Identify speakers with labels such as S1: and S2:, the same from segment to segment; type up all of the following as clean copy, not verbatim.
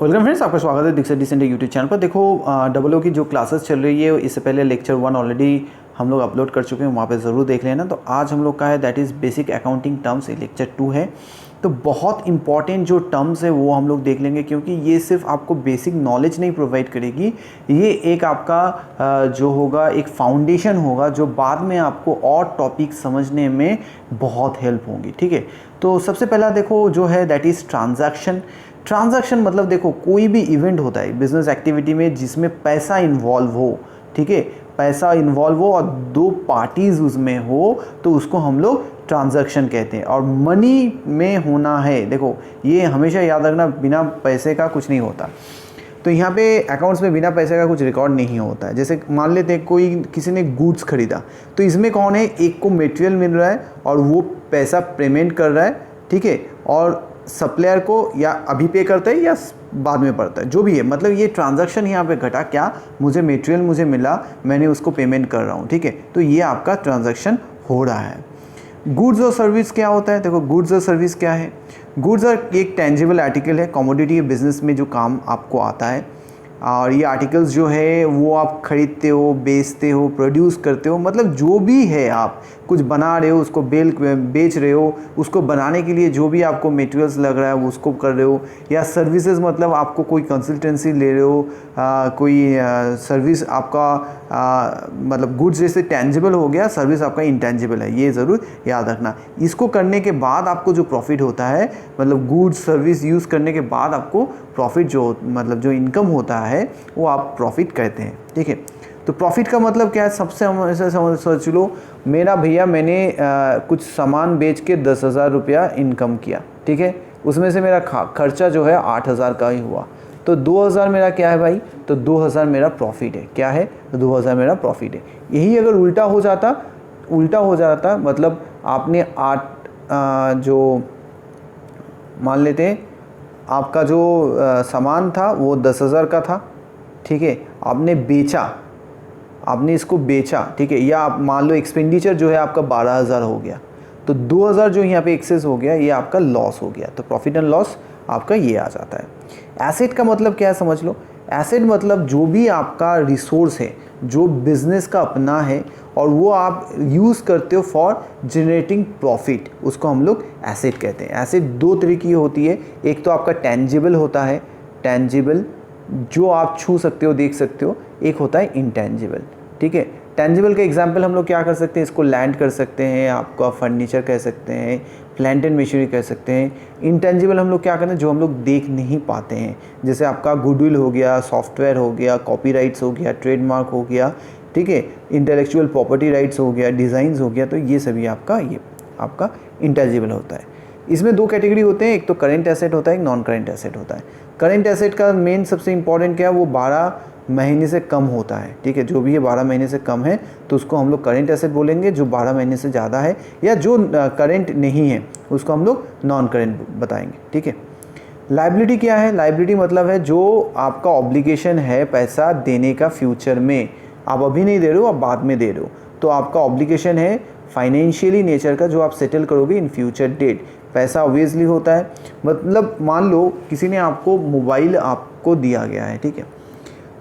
S1: Welcome friends, आपका स्वागत है दीक्षित डिसेंट यूट्यूब चैनल पर। देखो डबल ओ की जो क्लासेस चल रही है, इससे पहले लेक्चर 1 ऑलरेडी हम लोग अपलोड कर चुके हैं, वहाँ पे ज़रूर देख लेना। तो आज हम लोग का है that is basic accounting terms, lecture 2 है। तो बहुत इंपॉर्टेंट जो टर्म्स है वो हम लोग देख लेंगे, क्योंकि ये सिर्फ आपको बेसिक नॉलेज नहीं प्रोवाइड करेगी, ये एक आपका जो होगा एक फाउंडेशन होगा जो बाद में आपको और टॉपिक समझने में बहुत हेल्प होंगी। ठीक है, तो सबसे पहला देखो जो है दैट इज़ ट्रांजैक्शन। ट्रांजैक्शन मतलब देखो कोई भी इवेंट होता है बिजनेस एक्टिविटी में जिसमें पैसा इन्वॉल्व हो। ठीक है, पैसा इन्वॉल्व हो और दो पार्टीज उसमें हो तो उसको हम लोग ट्रांजैक्शन कहते हैं। और मनी में होना है, देखो ये हमेशा याद रखना, बिना पैसे का कुछ नहीं होता। तो यहाँ पे अकाउंट्स में बिना पैसे का कुछ रिकॉर्ड नहीं होता है। जैसे मान लेते हैं कोई किसी ने गुड्स खरीदा, तो इसमें कौन है, एक को मटेरियल मिल रहा है और वो पैसा पेमेंट कर रहा है। ठीक है, और सप्लायर को या अभी पे करता है या बाद में पड़ता है, जो भी है, मतलब ये ट्रांजैक्शन यहाँ पे घटा क्या, मुझे मटेरियल मुझे मिला, मैंने उसको पेमेंट कर रहा हूँ। ठीक है, तो ये आपका ट्रांजैक्शन हो रहा है। गुड्स और सर्विस क्या होता है, देखो गुड्स और सर्विस क्या है। गुड्स और एक टेंजिबल आर्टिकल है, कमोडिटी बिजनेस में जो काम आपको आता है, और ये आर्टिकल्स जो है वो आप खरीदते हो, बेचते हो, प्रोड्यूस करते हो, मतलब जो भी है आप कुछ बना रहे हो, उसको बेच रहे हो, उसको बनाने के लिए जो भी आपको मटेरियल्स लग रहा है वो उसको कर रहे हो। या सर्विसेज मतलब आपको कोई कंसल्टेंसी ले रहे हो, कोई सर्विस आपका मतलब गुड्स जैसे टेंजिबल हो गया, सर्विस आपका इंटेंजिबल है, ये ज़रूर याद रखना। इसको करने के बाद आपको जो प्रॉफिट होता है, मतलब गुड्स सर्विस यूज़ करने के बाद आपको प्रॉफिट जो मतलब जो इनकम होता है वो आप प्रॉफिट कहते हैं। ठीक है, तो प्रॉफिट का मतलब क्या है, सबसे ऐसे सोच लो, मेरा भैया मैंने कुछ सामान बेच के 10,000 रुपया इनकम किया। ठीक है, उसमें से मेरा खर्चा जो है 8,000 का ही हुआ, तो 2,000 मेरा क्या है भाई, तो 2,000 मेरा प्रॉफिट है। क्या है, तो 2,000 मेरा प्रॉफिट है। यही अगर उल्टा हो जाता मतलब आपने 8 जो मान लेते हैं आपका जो सामान था वो 10,000 का था। ठीक है, आपने इसको बेचा। ठीक है, या आप मान लो एक्सपेंडिचर जो है आपका 12,000 हो गया, तो 2,000 जो यहाँ पे एक्सेस हो गया, ये आपका लॉस हो गया। तो प्रॉफिट एंड लॉस आपका ये आ जाता है। एसेट का मतलब क्या है समझ लो। एसेट मतलब जो भी आपका रिसोर्स है, जो बिजनेस का अपना है और वो आप यूज़ करते हो फॉर जनरेटिंग प्रॉफिट, उसको हम लोग एसेट कहते हैं। एसेट दो तरह की होती है, एक तो आपका टेंजिबल होता है, टेंजिबल जो आप छू सकते हो, देख सकते हो, एक होता है इंटेंजिबल। ठीक है, टेंजिबल का एग्जांपल हम लोग क्या कर सकते हैं, इसको लैंड कर सकते हैं, आपका फर्नीचर कह सकते हैं, प्लांट एंड मशीनरी कह सकते हैं। इंटेंजिबल हम लोग क्या करते हैं, जो हम लोग देख नहीं पाते हैं, जैसे आपका गुडविल हो गया, सॉफ्टवेयर हो गया, कॉपीराइट्स हो गया, ट्रेडमार्क हो गया। ठीक है, इंटेलेक्चुअल प्रॉपर्टी राइट्स हो गया, डिज़ाइंस हो गया, तो ये सभी आपका इंटेंजिबल होता है। इसमें दो कैटेगरी होते हैं, एक तो करेंट एसेट होता है, एक नॉन करेंट एसेट होता है। करेंट एसेट का मेन सबसे इंपॉर्टेंट क्या है, वो 12 महीने से कम होता है। ठीक है, जो भी ये 12 महीने से कम है तो उसको हम लोग करेंट एसेट बोलेंगे। जो 12 महीने से ज़्यादा है या जो करेंट नहीं है उसको हम लोग नॉन करेंट बताएंगे। ठीक है, लायबिलिटी क्या है, लायबिलिटी मतलब है जो आपका ऑब्लिगेशन है पैसा देने का फ्यूचर में, आप अभी नहीं दे रहे हो, आप बाद में दे रहे हो, तो आपका ऑब्लिगेशन है फाइनेंशियली नेचर का, जो आप सेटल करोगे इन फ्यूचर डेट। पैसा ऑब्वियसली होता है, मतलब मान लो किसी ने आपको मोबाइल आपको दिया गया है। ठीक है,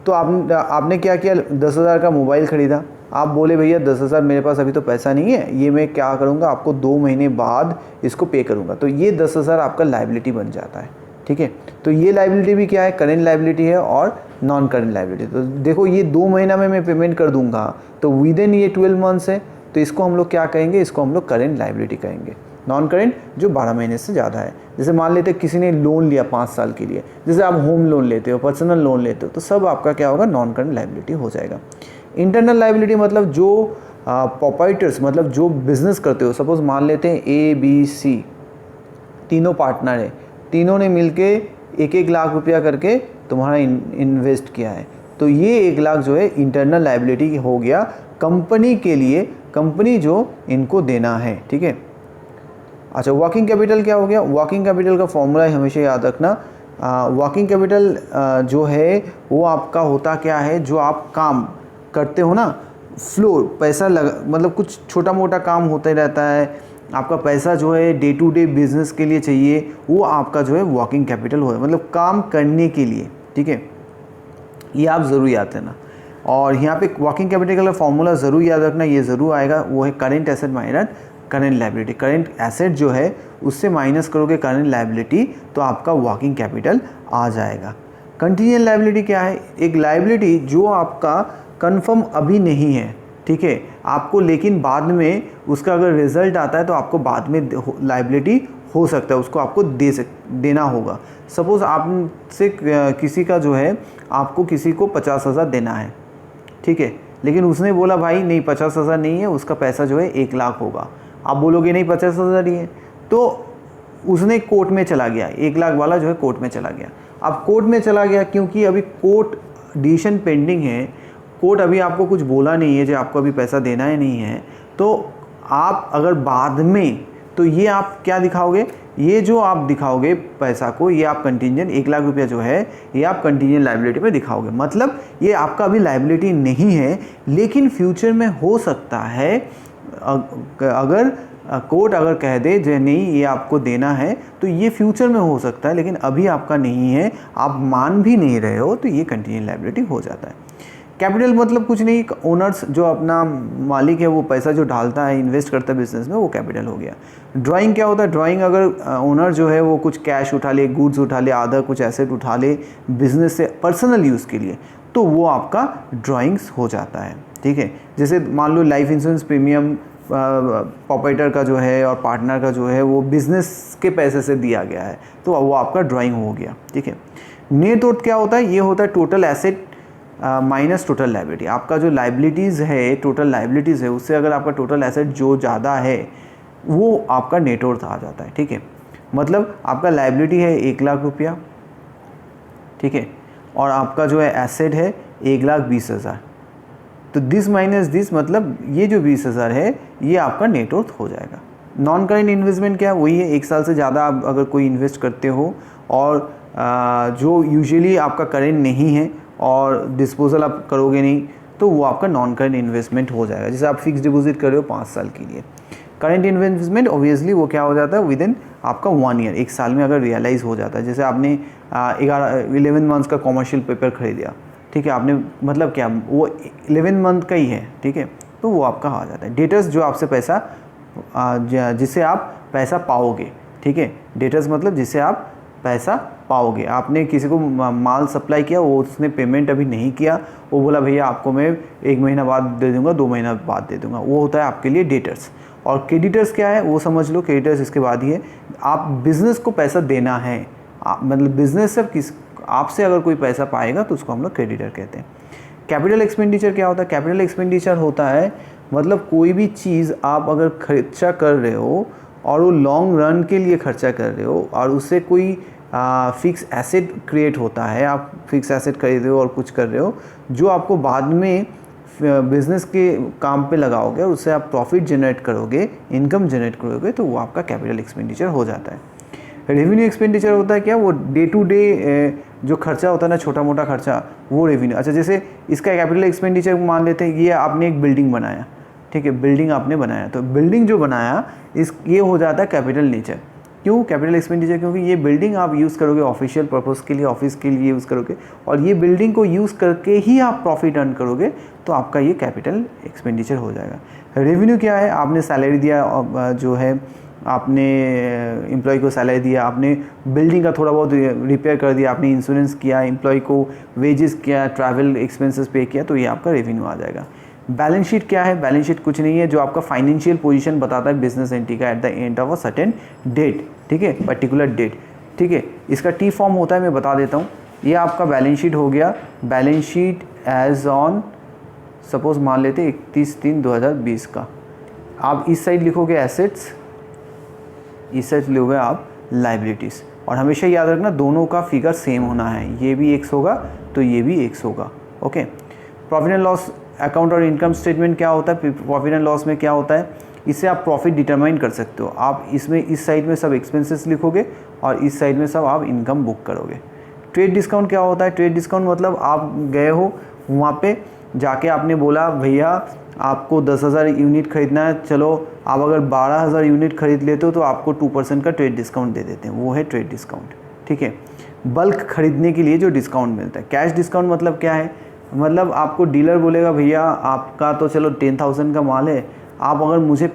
S1: तो आपने क्या किया, 10,000 का मोबाइल ख़रीदा। आप बोले भैया 10,000 मेरे पास अभी तो पैसा नहीं है, ये मैं क्या करूँगा, आपको 2 महीने बाद इसको पे करूँगा, तो ये 10,000 आपका लायबिलिटी बन जाता है। ठीक है, तो ये लायबिलिटी भी क्या है, करेंट लायबिलिटी है और नॉन करेंट लायबिलिटी। तो देखो ये 2 महीना में मैं पेमेंट कर दूंगा, तो विद इन ये 12 मंथ्स है, तो इसको हम लोग क्या कहेंगे, इसको हम लोग करेंट लायबिलिटी कहेंगे। नॉन करेंट जो 12 महीने से ज़्यादा है। जैसे मान लेते किसी ने लोन लिया 5 साल के लिए, जैसे आप होम लोन लेते हो, पर्सनल लोन लेते हो, तो सब आपका क्या होगा, नॉन करेंट लायबिलिटी हो जाएगा। इंटरनल लायबिलिटी मतलब जो प्रोप्राइटर्स, मतलब जो बिजनेस करते हो, सपोज मान लेते हैं ABC तीनों पार्टनर है, तीनों ने मिलके 1-1 लाख रुपया करके तुम्हारा इन्वेस्ट किया है, तो ये 1 लाख जो है इंटरनल लायबिलिटी हो गया कंपनी के लिए, कंपनी जो इनको देना है। ठीक है, अच्छा वर्किंग कैपिटल क्या हो गया, वर्किंग कैपिटल का फॉर्मूला हमेशा याद रखना। वर्किंग कैपिटल जो है वो आपका होता क्या है, जो आप काम करते हो ना, फ्लो पैसा लगा, मतलब कुछ छोटा मोटा काम होता ही रहता है, आपका पैसा जो है डे टू डे बिजनेस के लिए चाहिए, वो आपका जो है वर्किंग कैपिटल हो, मतलब काम करने के लिए, ठीक है। ये आप ज़रूर याद रखना। और यहाँ पे वर्किंग कैपिटल का फॉर्मूला ज़रूर याद रखना, ये ज़रूर आएगा, वो है current asset minus current liability. Current asset जो है उससे माइनस करोगे करेंट लायबिलिटी, तो आपका वर्किंग कैपिटल आ जाएगा। कंटीजेंट लायबिलिटी क्या है? एक लायबिलिटी जो आपका कंफर्म अभी नहीं है, ठीक है, आपको लेकिन बाद में उसका अगर रिजल्ट आता है तो आपको बाद में लायबिलिटी हो सकता है, उसको आपको देना होगा। सपोज़ आपसे किसी का जो है, आपको किसी को 50,000 देना है, ठीक है, लेकिन उसने बोला भाई नहीं 50,000 नहीं है, उसका पैसा जो है 1 लाख होगा। आप बोलोगे नहीं 50,000 ही है, तो उसने कोर्ट में चला गया, 1 लाख वाला जो है कोर्ट में चला गया। अब कोर्ट में चला गया क्योंकि अभी कोर्ट डिसीजन पेंडिंग है, कोर्ट अभी आपको कुछ बोला नहीं है जो आपको अभी पैसा देना है नहीं है, तो आप अगर बाद में, तो ये आप क्या दिखाओगे, ये जो आप दिखाओगे पैसा को, ये आप कंटीजेंट 1 लाख रुपया जो है ये आप कंटीजेंट लायबिलिटी में दिखाओगे। मतलब ये आपका अभी लायबिलिटी नहीं है, लेकिन फ्यूचर में हो सकता है अगर कोर्ट अगर कह दे जो नहीं ये आपको देना है, तो ये फ्यूचर में हो सकता है, लेकिन अभी आपका नहीं है, आप मान भी नहीं रहे हो, तो ये कंटीजेंट लायबिलिटी हो जाता है। कैपिटल मतलब कुछ नहीं, ओनर्स जो अपना मालिक है वो पैसा जो डालता है, इन्वेस्ट करता है बिजनेस में, वो कैपिटल हो गया। ड्राइंग क्या होता है? ड्राइंग अगर ओनर जो है वो कुछ कैश उठा ले, गुड्स उठा ले, आधा कुछ एसेट उठा ले बिजनेस से पर्सनल यूज़ के लिए, तो वो आपका ड्राइंग्स हो जाता है, ठीक है। जैसे मान लो लाइफ इंश्योरेंस प्रीमियम प्रोप्राइटर का जो है और पार्टनर का जो है वो बिजनेस के पैसे से दिया गया है, तो वो आपका ड्राइंग हो गया, ठीक है। नेट वर्थ क्या होता है? ये होता है total asset minus total liability. आपका जो लायबिलिटीज़ है, टोटल लायबिलिटीज़ है, उससे अगर आपका टोटल एसेट जो ज़्यादा है वो आपका नेट वर्थ आ जाता है, ठीक है। मतलब आपका लायबिलिटी है 1 लाख रुपया, ठीक है, और आपका जो है एसेट है 1,20,000, तो दिस माइनस दिस, मतलब ये जो 20,000 है ये आपका नेट वर्थ हो जाएगा। नॉन करेंट इन्वेस्टमेंट क्या है? वही है 1 साल से ज़्यादा आप अगर कोई इन्वेस्ट करते हो और जो यूजुअली आपका करेंट नहीं है और डिस्पोजल आप करोगे नहीं, तो वो आपका नॉन करेंट इन्वेस्टमेंट हो जाएगा। जैसे आप फिक्स डिपॉजिट कर रहे हो 5 साल के लिए, करेंट इन्वेस्टमेंट ऑब्वियसली वो क्या हो जाता है, विद इन आपका 1 ईयर, 1 साल में अगर रियलाइज़ हो जाता है। जैसे आपने 11 मंथ्स का कॉमर्शियल पेपर खरीदा, ठीक है, आपने मतलब क्या वो 11 मंथ का ही है, ठीक है, तो वो आपका आ जाता है। डेटर्स जो आपसे पैसा जिससे आप पैसा पाओगे, ठीक है, डेटर्स मतलब जिससे आप पैसा पाओगे। आपने किसी को माल सप्लाई किया, वो उसने पेमेंट अभी नहीं किया, वो बोला भैया आपको मैं 1 महीना बाद दे दूंगा, 2 महीना बाद दे दूंगा, वो होता है आपके लिए डेटर्स। और क्रेडिटर्स क्या है वो समझ लो, क्रेडिटर्स इसके बाद ही है, आप बिज़नेस को पैसा देना है, मतलब बिज़नेस से आपसे अगर कोई पैसा पाएगा तो उसको हम लोग क्रेडिटर कहते हैं। कैपिटल एक्सपेंडिचर क्या होता है? कैपिटल एक्सपेंडिचर होता है मतलब कोई भी चीज़ आप अगर खर्चा कर रहे हो और वो लॉन्ग रन के लिए खर्चा कर रहे हो और उससे कोई फिक्स एसेट क्रिएट होता है, आप फिक्स एसेट खरीद रहे हो और कुछ कर रहे हो जो आपको बाद में बिज़नेस के काम पे लगाओगे और उससे आप प्रॉफिट जनरेट करोगे, इनकम जनरेट करोगे, तो वो आपका कैपिटल एक्सपेंडिचर हो जाता है। रेवेन्यू एक्सपेंडिचर होता है क्या? वो डे टू डे जो खर्चा होता है ना, छोटा मोटा खर्चा, वो रेवेन्यू। अच्छा, जैसे इसका कैपिटल एक्सपेंडिचर मान लेते हैं, ये आपने एक बिल्डिंग बनाया, ठीक है, बिल्डिंग आपने बनाया, तो बिल्डिंग जो बनाया ये हो जाता है कैपिटल नेचर। क्यों कैपिटल एक्सपेंडिचर? क्योंकि ये बिल्डिंग आप यूज़ करोगे ऑफिशियल पर्पज़ के लिए, ऑफिस के लिए यूज़ करोगे, और ये बिल्डिंग को यूज़ करके ही आप प्रॉफिट अर्न करोगे, तो आपका ये कैपिटल एक्सपेंडिचर हो जाएगा। रेवेन्यू क्या है? आपने सैलरी दिया, जो है आपने एम्प्लॉय को सैलरी दिया, आपने बिल्डिंग का थोड़ा बहुत रिपेयर कर दिया, आपने इंश्योरेंस किया, एम्प्लॉय को वेजेस किया, ट्रैवल एक्सपेंसेस पे किया, तो ये आपका रेवेन्यू आ जाएगा। बैलेंस शीट क्या है? बैलेंस शीट कुछ नहीं है, जो आपका फाइनेंशियल पोजीशन बताता है बिजनेस एंटिटी का at the end of a certain date, ठीक है, पर्टिकुलर डेट, ठीक है। इसका टी फॉर्म होता है, मैं बता देता हूँ। ये आपका बैलेंस शीट हो गया। Balance sheet as on suppose मान लेते 31/3/2020 का। आप इस साइड लिखोगे एसेट्स, इस साइड लिखोगे आप लाइबिलिटीज़, और हमेशा याद रखना दोनों का फिगर सेम होना है, ये भी x होगा तो ये भी x होगा, okay. Profit and loss account और इनकम स्टेटमेंट क्या होता है? प्रॉफिट एंड लॉस में क्या होता है, इससे आप प्रॉफिट डिटरमाइन कर सकते हो। आप इसमें इस साइड में सब एक्सपेंसेस लिखोगे और इस साइड में सब आप इनकम बुक करोगे। ट्रेड डिस्काउंट क्या होता है? ट्रेड डिस्काउंट मतलब आप गए हो वहाँ पे जाके आपने बोला भैया आपको 10,000 यूनिट खरीदना है, चलो आप अगर 12,000 यूनिट खरीद लेते हो तो आपको 2% का ट्रेड डिस्काउंट दे देते हैं, वो है ट्रेड डिस्काउंट। ठीक है, बल्क खरीदने के लिए जो डिस्काउंट मिलता है। कैश डिस्काउंट मतलब क्या है, मतलब आपको डीलर बोलेगा भैया आपका तो चलो 10,000 का माल है, आप अगर मुझे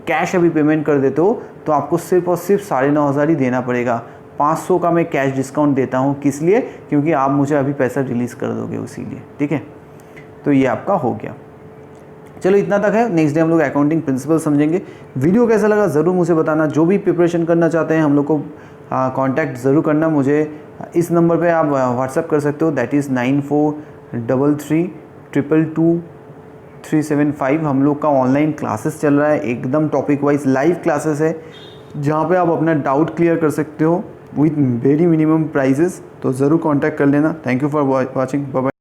S1: कैश अभी पेमेंट कर देते हो तो आपको सिर्फ और सिर्फ 9,500 ही देना पड़ेगा। 500 का मैं कैश डिस्काउंट देता हूँ, किस लिए, क्योंकि आप मुझे अभी पैसा रिलीज़ कर दोगे इसीलिए। ठीक है, तो ये आपका हो गया। चलो इतना तक है, नेक्स्ट डे हम लोग अकाउंटिंग प्रिंसिपल समझेंगे। वीडियो कैसा लगा ज़रूर मुझे बताना। जो भी प्रिपरेशन करना चाहते हैं हम लोग को कांटेक्ट ज़रूर करना। मुझे इस नंबर पे आप व्हाट्सअप कर सकते हो, दैट इज़ 9433222375। हम लोग का ऑनलाइन क्लासेस चल रहा है, एकदम टॉपिक वाइज लाइव क्लासेस है, जहाँ पे आप अपना डाउट क्लियर कर सकते हो विथ वेरी मिनिमम प्राइजेस। तो ज़रूर कांटेक्ट कर लेना। Thank you for watching, bye bye.